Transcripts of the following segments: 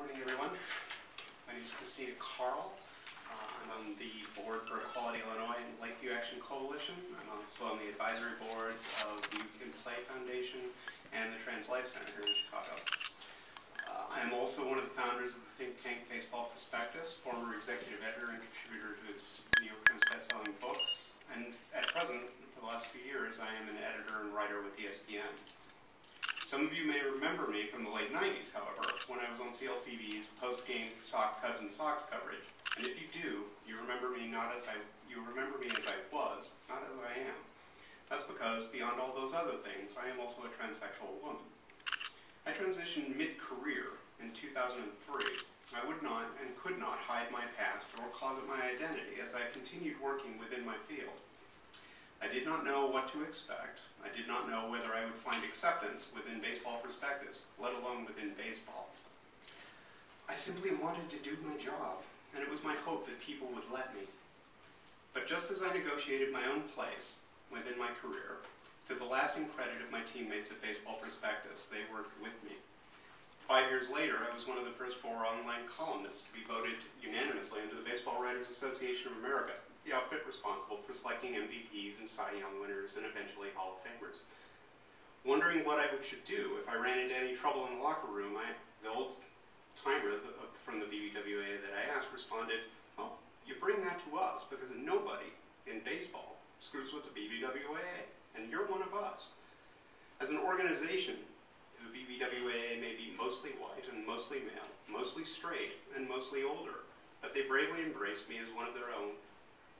morning, everyone. My name is Christina Kahrl. I'm on the board for Equality Illinois and Lakeview Action Coalition. I'm also on the advisory boards of the You Can Play Foundation and the Trans Life Center here in Chicago. I am also one of the founders of the think tank Baseball Prospectus, former executive editor and contributor to its New York Times best-selling books, and at present, for the last 2 years, I am an editor and writer with ESPN. Some of you may remember me from the late 90s, however, when I was on CLTV's post-game Cubs and Sox coverage. And if you do, you remember me as I was, not as I am. That's because, beyond all those other things, I am also a transsexual woman. I transitioned mid-career in 2003. I would not and could not hide my past or closet my identity as I continued working within my field. I did not know what to expect. I did not know whether I would find acceptance within Baseball Prospectus, let alone within baseball. I simply wanted to do my job, and it was my hope that people would let me. But just as I negotiated my own place within my career, to the lasting credit of my teammates at Baseball Prospectus, they worked with me. 5 years later, I was one of the first 4 online columnists to be voted unanimously into the Baseball Writers Association of America, the outfit responsible for selecting MVPs and Cy Young winners and eventually Hall of Famers. Wondering what I should do if I ran into any trouble in the locker room, the old-timer from the BBWA that I asked responded, "Well, you bring that to us because nobody in baseball screws with the BBWA, and you're one of us." As an organization, the BBWA may be mostly white and mostly male, mostly straight and mostly older, but they bravely embraced me as one of their own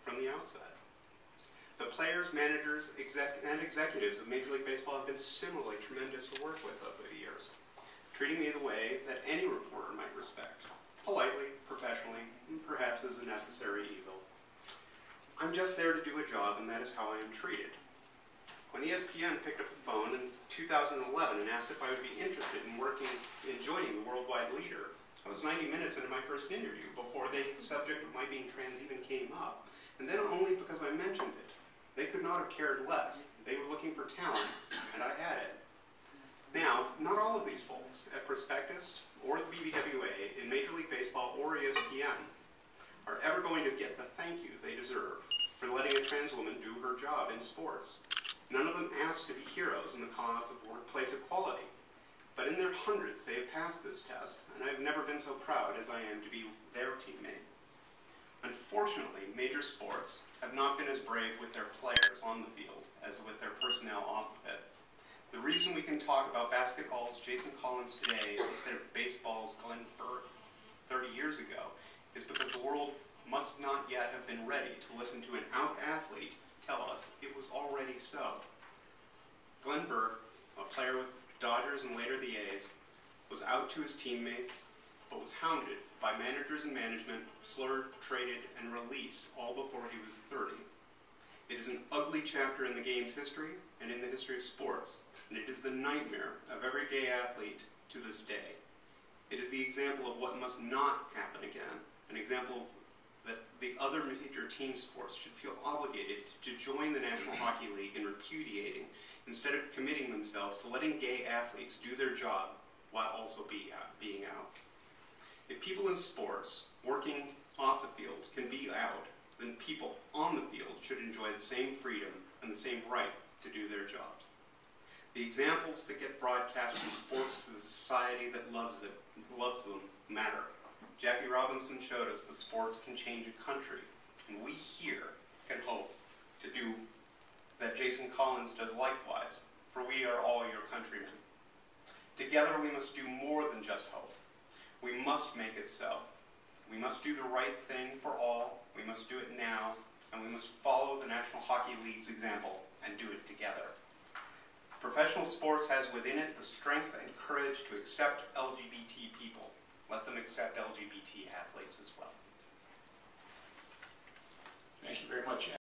from the outset. The players, managers, and executives of Major League Baseball have been similarly tremendous to work with over the years, treating me the way that any reporter might respect, politely, professionally, and perhaps as a necessary evil. I'm just there to do a job, and that is how I am treated. When ESPN picked up the phone in 2011 and asked if I would be interested in joining the worldwide leader, I was 90 minutes into my first interview before the subject of my being trans even came up, and then only because I mentioned it. They could not have cared less. They were looking for talent, and I had it. Now, not all of these folks at Prospectus or the BBWA in Major League Baseball or ESPN are ever going to get the thank you they deserve for letting a trans woman do her job in sports. None of them asked to be heroes in the cause of workplace equality. But in their hundreds, they have passed this test, and I've never been so proud as I am to be their teammate. Unfortunately, major sports have not been as brave with their players on the field as with their personnel off of it. The reason we can talk about basketball's Jason Collins today instead of baseball's Glenn Burke 30 years ago is because the world must not yet have been ready to listen to an out athlete tell us it was already so. Glenn Burke, a player with Dodgers and later the A's, was out to his teammates, but was hounded by managers and management, slurred, traded, and released all before he was 30. It is an ugly chapter in the game's history and in the history of sports, and it is the nightmare of every gay athlete to this day. It is the example of what must not happen again, an example that the other major team sports should feel obligated to join the National Hockey League in repudiating, instead of committing themselves to letting gay athletes do their job while also being out. If people in sports working off the field can be out, then people on the field should enjoy the same freedom and the same right to do their jobs. The examples that get broadcast from sports to the society that loves them matter. Jackie Robinson showed us that sports can change a country, and we here can hope to do that Jason Collins does likewise, for we are all your countrymen. Together we must do more than just hope. We must make it so. We must do the right thing for all, we must do it now, and we must follow the National Hockey League's example and do it together. Professional sports has within it the strength and courage to accept LGBT people. Let them accept LGBT athletes as well. Thank you very much.